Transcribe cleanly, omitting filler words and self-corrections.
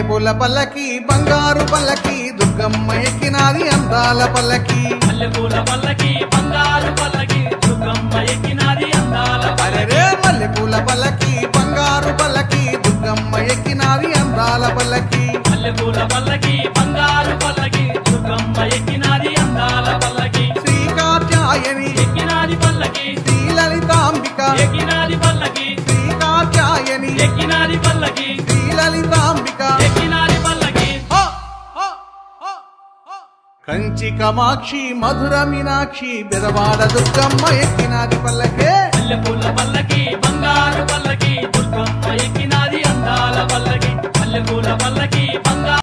మల్లెపూల పల్లకి బంగారు పల్లకి దుర్గమ్మ ఎక్కినాది అందాల పల్లకి మల్లెపూల పల్లకి బంగారు పల్లకి దుర్గమ్మ ఎక్కినాది అందాల అరే మల్లెపూల పల్లకి బంగారు పల్లకి దుర్గమ్మ ఎక్కినాది అందాల పల్లకి మల్లెపూల పల్లకి బంగారు పల్లకి దుర్గమ్మ ఎక్కినాది అందాల పల్లకి శ్రీ కాత్యాయని ఎక్కినాది పల్లకి శ్రీ లలితాంబిక ఎక్కినాది పల్లకి శ్రీ కాత్యాయని ఎక్కినాది పల్లకి శ్రీ లలితాంబిక ఎక్కినాది పల్లకి కంచి కామాక్షి మధుర మీనాక్షి బెరవాడ దుర్గమ్మ ఎక్కినాది పల్లకే మల్లెపూల పల్లకి బంగారు పల్లకి దుర్గమ్మ ఎక్కినాది అందాల పల్లకి మల్లెపూల పల్లకి బంగారు